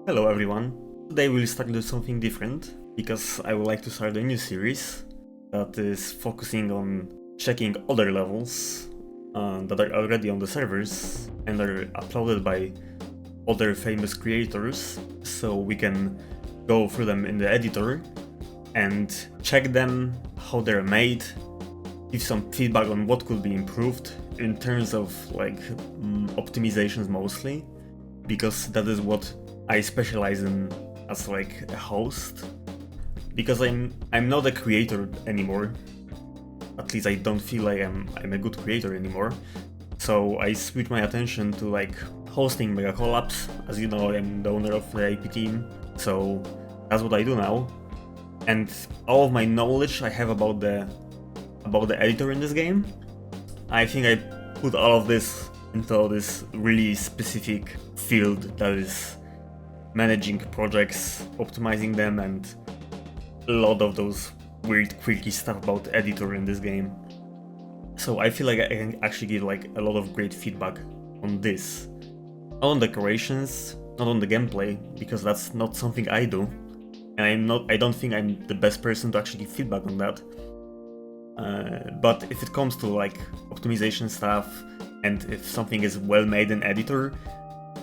Hello everyone. Today we'll start doing something different because I would like to start a new series that is focusing on checking other levels that are already on the servers and are uploaded by other famous creators, so we can go through them in the editor and check them, how they're made, give some feedback on what could be improved in terms of optimizations mostly, because that is what I specialize in as like a host, because I'm not a creator anymore. At least I don't feel like I'm a good creator anymore. So I switched my attention to like hosting mega collabs. As you know, I'm the owner of the AP team, so that's what I do now. And all of my knowledge I have about the editor in this game, I think I put all of this into this really specific field that is managing projects, optimizing them, and a lot of those weird quirky stuff about the editor in this game. So I feel like I can actually give like a lot of great feedback on this. Not on decorations, not on the gameplay, because that's not something I do. And I don't think I'm the best person to actually give feedback on that. But if it comes to like optimization stuff, and if something is well made in editor,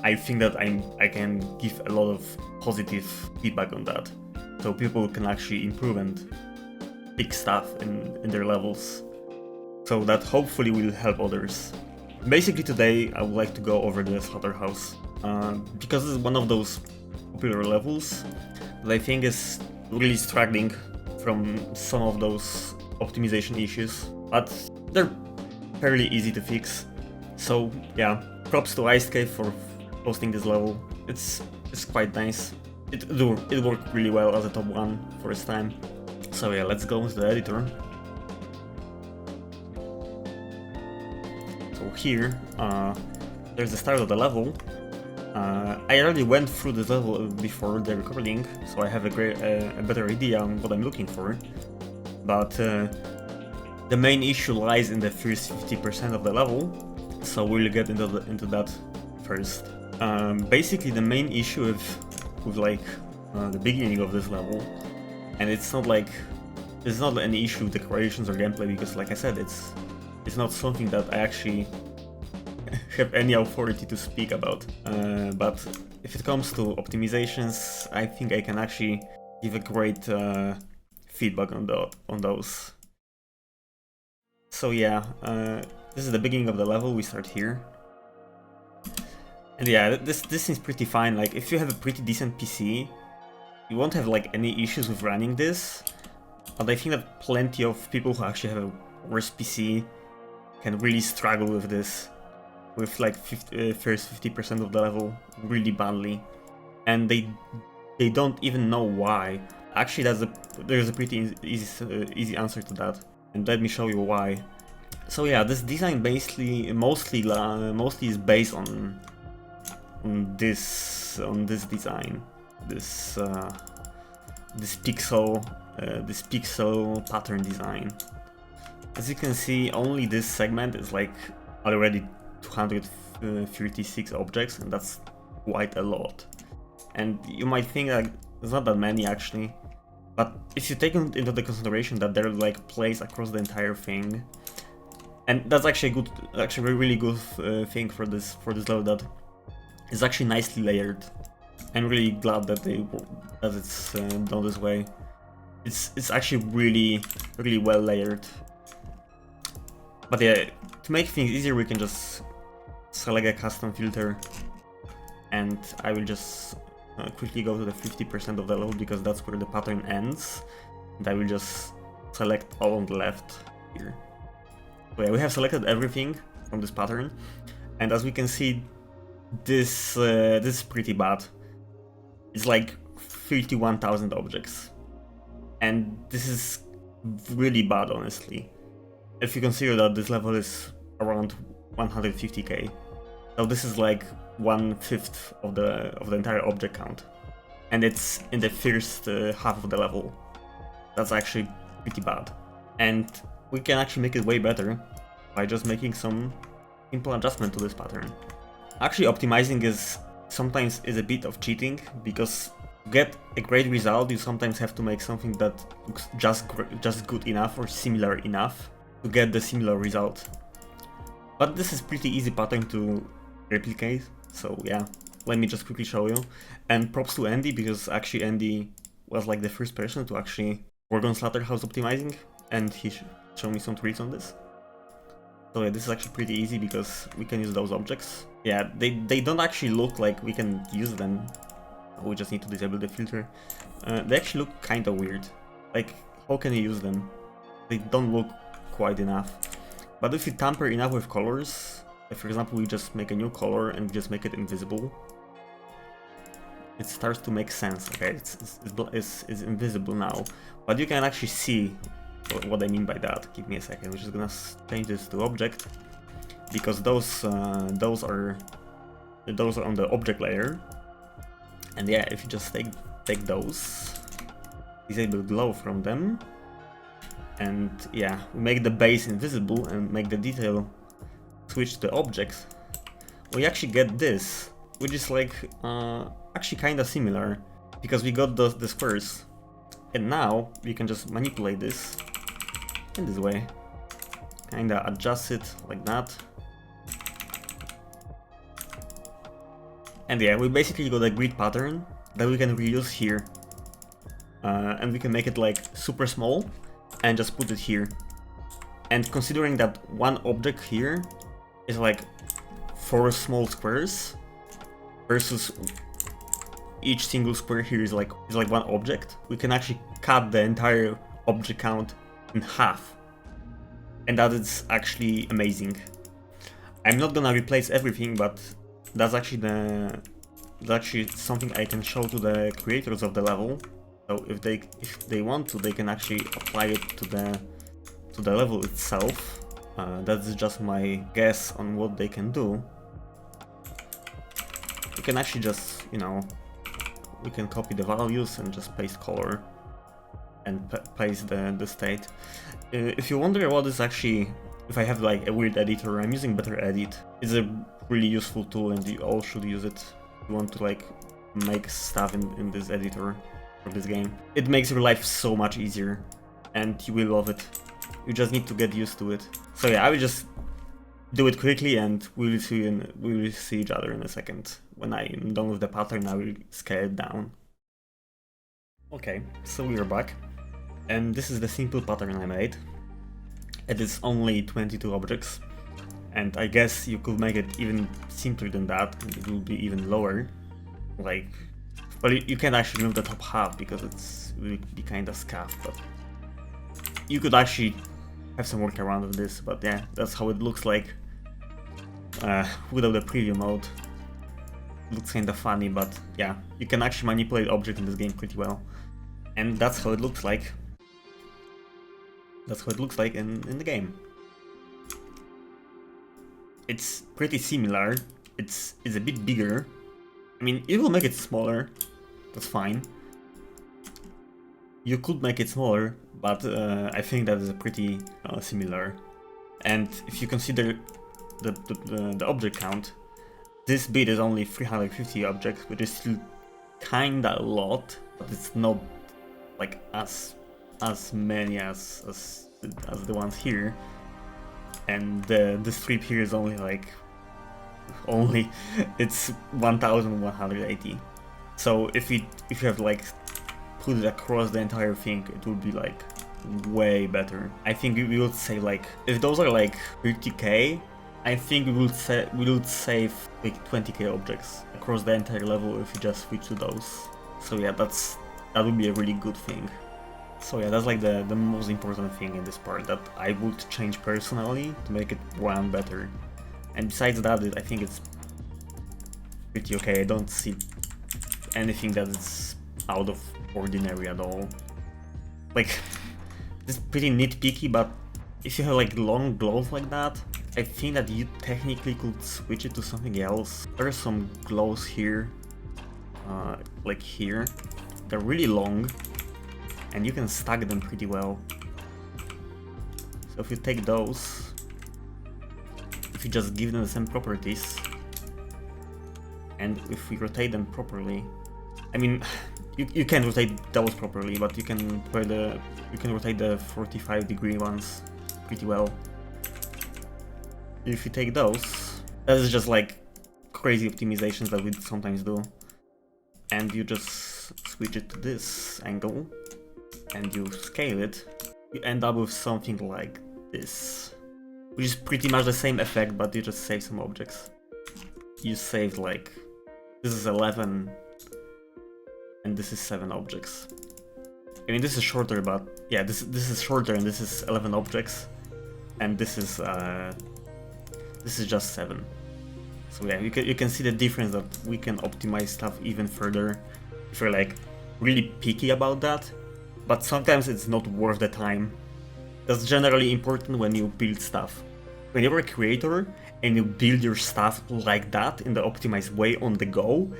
I think that I can give a lot of positive feedback on that, so people can actually improve and fix stuff in their levels, so that hopefully will help others. Basically today I would like to go over the Slaughterhouse, because it's one of those popular levels that I think is really struggling from some of those optimization issues, but they're fairly easy to fix. So yeah, props to Icecave for hosting this level. It's quite nice. It worked really well as a top 1 first time. So yeah, let's go into the editor. So here, there's the start of the level. I already went through this level before the recording, so I have a better idea on what I'm looking for. But the main issue lies in the first 50% of the level, so we'll get into that first. Basically, the main issue with like the beginning of this level, and it's not any issue with decorations or gameplay, because like I said, it's not something that I actually have any authority to speak about. But if it comes to optimizations, I think I can actually give a great feedback on those. So yeah, this is the beginning of the level. We start here. And yeah, this seems pretty fine. Like, if you have a pretty decent PC, you won't have like any issues with running this. But I think that plenty of people who actually have a worse PC can really struggle with this, with like first 50% of the level really badly, and they don't even know why. Actually, there's a pretty easy answer to that, and let me show you why. So yeah, this design basically mostly is based on this design, this pixel pattern design. As you can see, only this segment is like already 236 objects, and that's quite a lot. And you might think like there's not that many actually, but if you take into the consideration that they're like placed across the entire thing, and that's actually a really good thing for this level, that is actually nicely layered. I'm really glad that it's done this way. It's actually really well layered. But yeah, to make things easier, we can just select a custom filter, and I will just quickly go to the 50% of the level, because that's where the pattern ends, and I will just select all on the left here. So yeah, we have selected everything from this pattern, and as we can see, this is pretty bad. It's like 31,000 objects, and this is really bad, honestly, if you consider that this level is around 150k. So this is like 1/5 of the entire object count, and it's in the first half of the level. That's actually pretty bad, and we can actually make it way better by just making some simple adjustment to this pattern. Actually, optimizing is sometimes is a bit of cheating, because to get a great result you sometimes have to make something that looks just good enough or similar enough to get the similar result. But this is pretty easy pattern to replicate, so yeah, let me just quickly show you. And props to Andy, because actually Andy was like the first person to actually work on Slaughterhouse optimizing, and he showed me some tricks on this. So yeah, this is actually pretty easy because we can use those objects. Yeah, they don't actually look like we can use them. We just need to disable the filter. They actually look kind of weird. Like, how can you use them? They don't look quite enough. But if you tamper enough with colors, like for example, we just make a new color and just make it invisible, it starts to make sense. Okay, it's invisible now, but you can actually see what I mean by that. Give me a second. We're just gonna change this to object, because those are on the object layer. And yeah, if you just take those, disable glow from them, and yeah, we make the base invisible and make the detail switch to objects, we actually get this, which is like actually kind of similar, because we got the squares. And now we can just manipulate this in this way, kind of adjust it like that. And yeah, we basically got a grid pattern that we can reuse here. And we can make it like super small and just put it here. And considering that one object here is like 4 small squares, versus each single square here is like one object, we can actually cut the entire object count in half. And that is actually amazing. I'm not gonna replace everything, but that's actually something I can show to the creators of the level. So if they want to, they can actually apply it to the level itself. That's just my guess on what they can do. You can actually just, you know, we can copy the values and just paste color and paste the state. If you wonder what is actually, if I have like a weird editor, I'm using BetterEdit. It's a really useful tool and you all should use it if you want to like make stuff in this editor for this game. It makes your life so much easier and you will love it. You just need to get used to it. So yeah, I will just do it quickly and we will see each other in a second. When I'm done with the pattern, I will scale it down. Okay, so we are back. And this is the simple pattern I made. It is only 22 objects. And I guess you could make it even simpler than that, and it will be even lower. Like, well, you can actually move the top half because it will be kind of scuffed, but you could actually have some workaround of this. But yeah, that's how it looks like without the preview mode. It looks kind of funny, but yeah, you can actually manipulate objects in this game pretty well, and that's how it looks like. That's what it looks like in the game. It's pretty similar. It's a bit bigger. I mean, it will make it smaller. That's fine. You could make it smaller, but I think that is pretty similar. And if you consider the object count, this bit is only 350 objects, which is still kinda a lot, but it's not like as many as the ones here. And the strip here is only it's 1180. So if you have like put it across the entire thing, it would be like way better. I think we would say like, if those are like 30k, I think we would save like 20k objects across the entire level if you just switch to those. So yeah, that would be a really good thing. So yeah, that's like the most important thing in this part that I would change personally to make it run better. And besides that, I think it's pretty okay. I don't see anything that is out of ordinary at all. Like, it's pretty nitpicky, but if you have like long glows like that, I think that you technically could switch it to something else. There are some glows here, like here. They're really long, and you can stack them pretty well. So if you take those, if you just give them the same properties, And if we rotate them properly, I mean, you can rotate those properly, but you can rotate the 45-degree ones pretty well. If you take those, that is just like crazy optimizations that we sometimes do, and you just switch it to this angle, and you scale it, you end up with something like this, which is pretty much the same effect, but you just save some objects. You saved like, this is 11, and this is 7 objects. I mean, this is shorter, but yeah, this is shorter, and this is 11 objects, and this is just 7. So yeah, you can see the difference that we can optimize stuff even further if you're like really picky about that. But sometimes it's not worth the time. That's generally important when you build stuff. When you're a creator and you build your stuff like that in the optimized way on the go,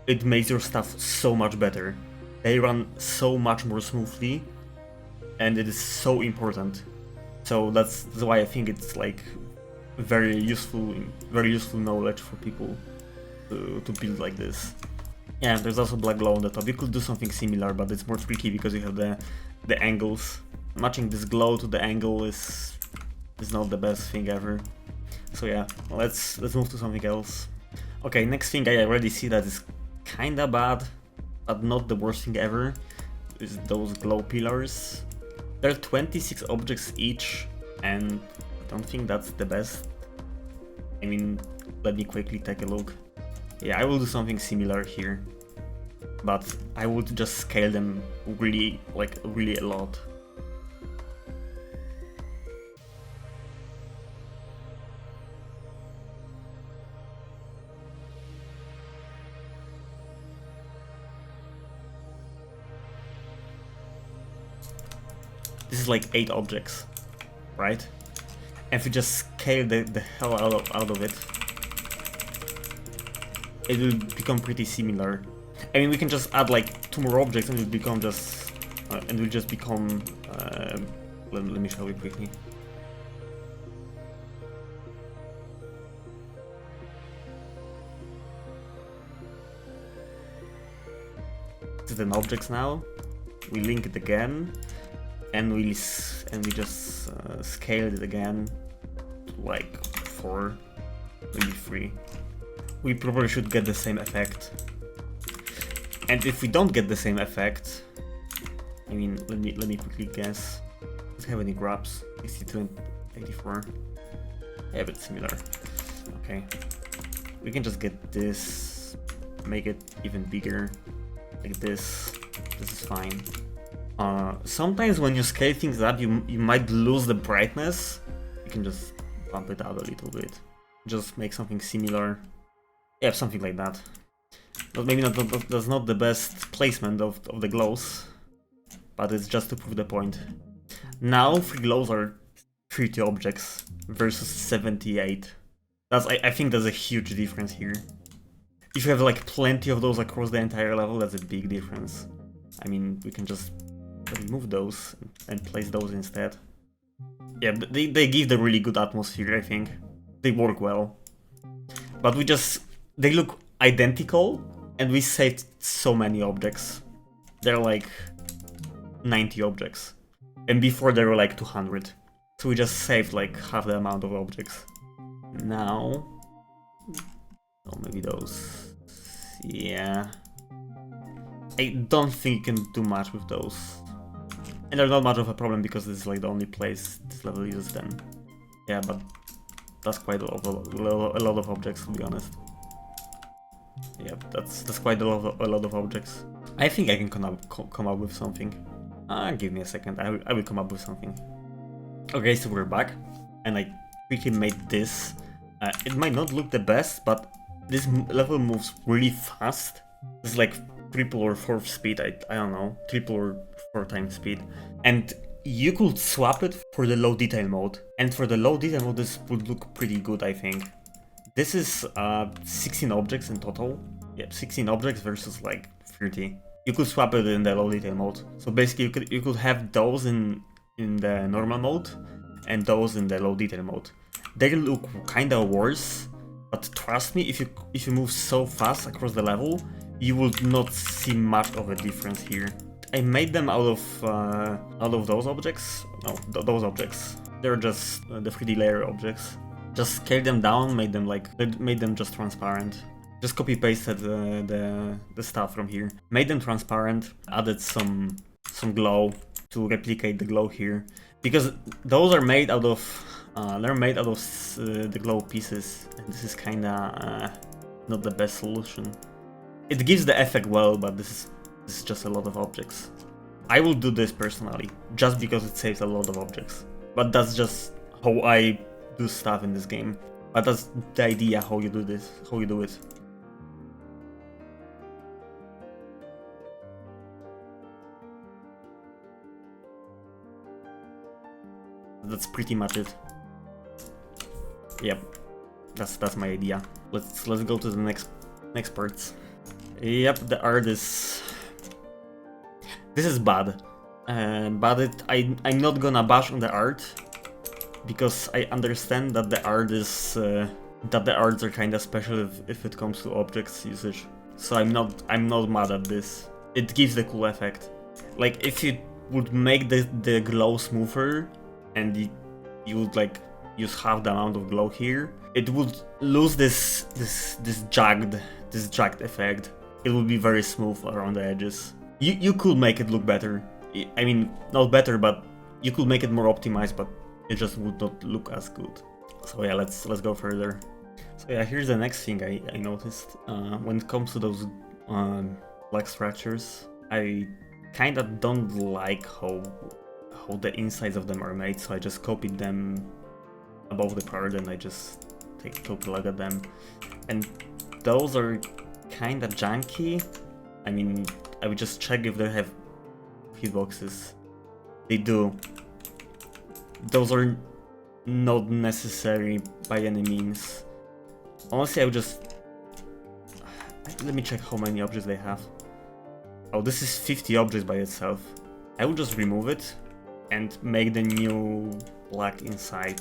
it makes your stuff so much better. They run so much more smoothly, and it is so important. So that's why I think it's like very useful knowledge for people to build like this. Yeah, there's also black glow on the top. You could do something similar, but it's more tricky because you have the angles. Matching this glow to the angle is not the best thing ever. So yeah, let's move to something else. Okay, next thing I already see that is kinda bad, but not the worst thing ever, is those glow pillars. There are 26 objects each, and I don't think that's the best. I mean, let me quickly take a look. Yeah, I will do something similar here, but I would just scale them really a lot. This is like 8 objects, right? And if we just scale the hell out of it, it will become pretty similar. I mean, we can just add like 2 more objects and it will become just, let me show you quickly. This is an objects now. We link it again, and we just scale it again to like 4, maybe 3. We probably should get the same effect. And if we don't get the same effect, I mean, let me quickly guess. Does it have any grabs? 62 and 84. Yeah, but similar. Okay. We can just get this, make it even bigger, like this. This is fine. Sometimes when you scale things up, you might lose the brightness. You can just bump it out a little bit. Just make something similar. Yeah, something like that. But maybe that's not the best placement of the glows, but it's just to prove the point. Now 3 glows are 30 objects versus 78. I think there's a huge difference here. If you have like plenty of those across the entire level, that's a big difference. I mean, we can just remove those and place those instead. Yeah, they give the really good atmosphere, I think. They work well. But they look identical, and we saved so many objects. They're like 90 objects. And before there were like 200. So we just saved like half the amount of objects. Now... oh, maybe those... yeah... I don't think you can do much with those. And they're not much of a problem because this is like the only place this level uses them. Yeah, but that's quite a lot of objects, to be honest. Yeah, that's quite a lot of objects. I think I can come up with something. Give me a second, I will come up with something. Okay, so we're back, and I quickly made this. It might not look the best, but this level moves really fast. It's like 3 or 4 speed, I don't know, 3 or 4 times speed. And you could swap it for the low detail mode. And for the low detail mode, this would look pretty good, I think. This is 16 objects in total. Yep, 16 objects versus like 30. You could swap it in the low detail mode. So basically you could have those in the normal mode and those in the low detail mode. They look kinda worse, But trust me, if you move so fast across the level, you will not see much of a difference here. I made them out of those objects. No, those objects. They're just the 3D layer objects. Just scaled them down, made them just transparent. Just copy pasted the stuff from here. Made them transparent. Added some glow to replicate the glow here, because those are made out of the glow pieces, and this is kinda not the best solution. It gives the effect well, but this is just a lot of objects. I will do this personally, just because it saves a lot of objects. But that's just how I do stuff in this game. But that's the idea how you do this, how you do it. That's pretty much it. Yep, that's my idea. Let's go to the next parts. Yep, the art is... This is bad. But I'm not gonna bash on the art, because I understand that the art is that the arts are kinda special if it comes to objects usage. So I'm not mad at this. It gives the cool effect. Like if you would make the glow smoother and you would like use half the amount of glow here, it would lose this jagged effect. It would be very smooth around the edges. You could make it look better. I mean, not better, but you could make it more optimized, but it just would not look as good. So yeah, let's go further. So yeah, here's the next thing I noticed. When it comes to those black structures, I kinda don't like how the insides of them are made, so I just copied them above the part and I just take a total look at them. And those are kinda janky. I mean, I would just check if they have hitboxes. They do. Those are not necessary by any means. Honestly, I would just... Let me check how many objects they have. Oh, this is 50 objects by itself. I will just remove it and make the new black inside.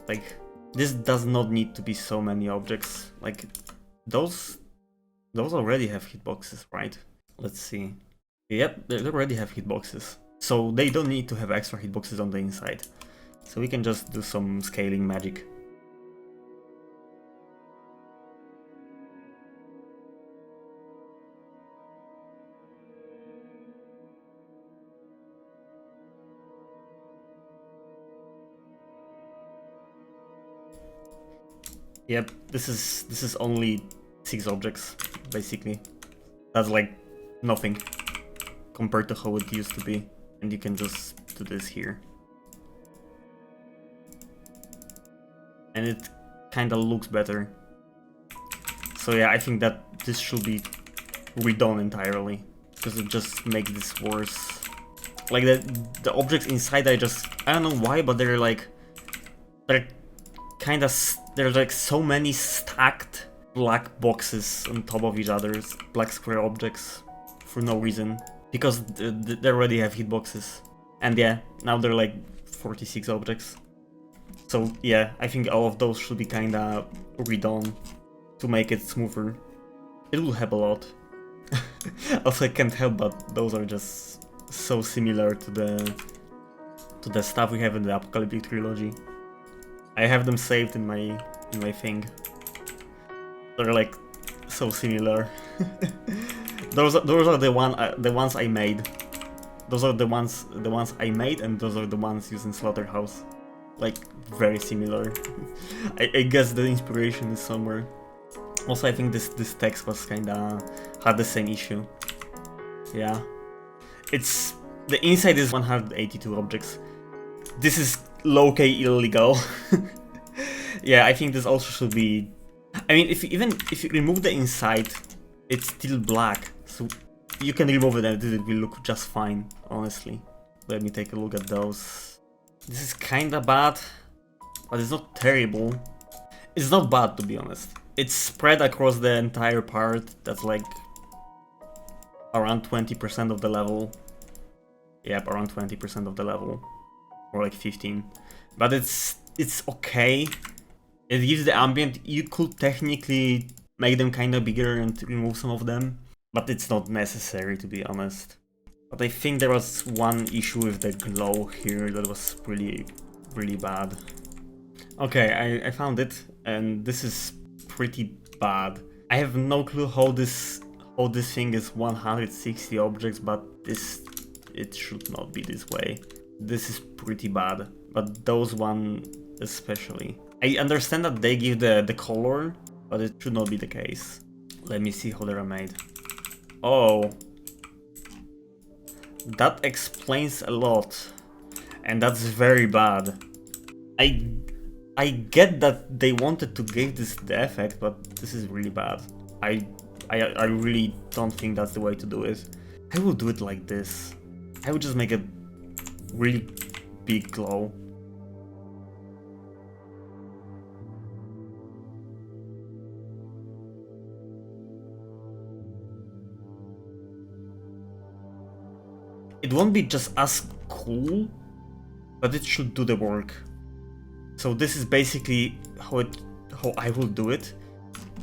Like, this does not need to be so many objects. Like, those already have hitboxes, right? Let's see. Yep, they already have hitboxes. So they don't need to have extra hitboxes on the inside. So we can just do some scaling magic. Yep, this is only 6 objects, basically. That's like nothing compared to how it used to be. And you can just do this here. And it kinda looks better. So yeah, I think that this should be redone entirely, because it just makes this worse. Like the objects inside, I don't know why, but they're there's like so many stacked black boxes on top of each other, black square objects, for no reason, because they already have hitboxes. And yeah, now they're like 46 objects. So yeah, I think all of those should be kinda redone to make it smoother. It will help a lot. Also, I can't help but those are just so similar to the stuff we have in the Apocalyptic Trilogy. I have them saved in my thing. They're like so similar. those are the ones I made. Those are the ones I made, and those are the ones used in Slaughterhouse. Like very similar. I guess the inspiration is somewhere. Also, I think this text was kinda had the same issue. Yeah, it's the inside is 182 objects. This is low-key illegal. Yeah, I think this also should be... I mean, if you remove the inside, it's still black, so you can remove it and it will look just fine, honestly. Let me take a look at those. This is kinda bad, but it's not terrible. It's not bad, to be honest. It's spread across the entire part. That's like around 20% of the level. Yep, around 20% of the level. Or like 15. But it's okay. It gives the ambient. You could technically make them kind of bigger and remove some of them, but it's not necessary, to be honest. But I think there was one issue with the glow here that was really, really bad. Okay, I found it, and this is pretty bad. I have no clue how this thing is 160 objects, but it should not be this way. This is pretty bad, but those one especially. I understand that they give the color, but it should not be the case. Let me see how they are made. Oh, that explains a lot, and that's very bad. I get that they wanted to give this the effect, but this is really bad. I really don't think that's the way to do it. I will do it like this. I would just make a really big glow. It won't be just as cool, but it should do the work. So this is basically how I will do it,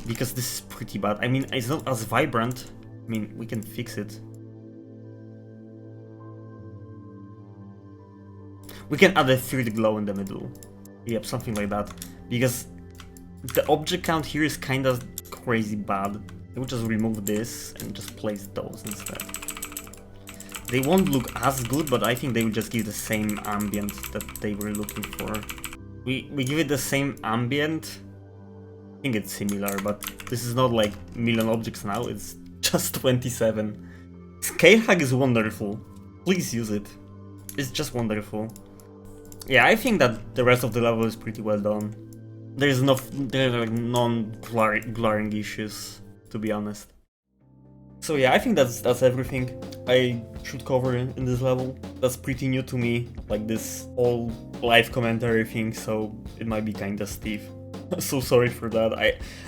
because this is pretty bad. I mean, it's not as vibrant. I mean, we can fix it. We can add a third glow in the middle. Yep, something like that. Because the object count here is kind of crazy bad. I will just remove this and just place those instead. They won't look as good, but I think they will just give the same ambient that they were looking for. We give it the same ambient. I think it's similar, but this is not like million objects now, it's just 27. Scale hack is wonderful. Please use it. It's just wonderful. Yeah, I think that the rest of the level is pretty well done. There are like non-glaring issues, to be honest. So yeah, I think that's everything I should cover in this level. That's pretty new to me, like this whole live commentary thing, so it might be kinda stiff. So sorry for that.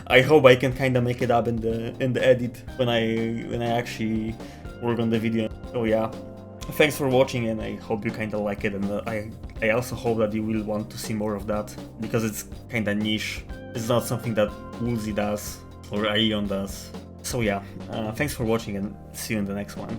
I hope I can kinda make it up in the edit when I actually work on the video. So yeah, thanks for watching, and I hope you kinda like it, and I also hope that you will want to see more of that, because it's kinda niche. It's not something that Woolsey does or Aion does. So yeah, thanks for watching, and see you in the next one.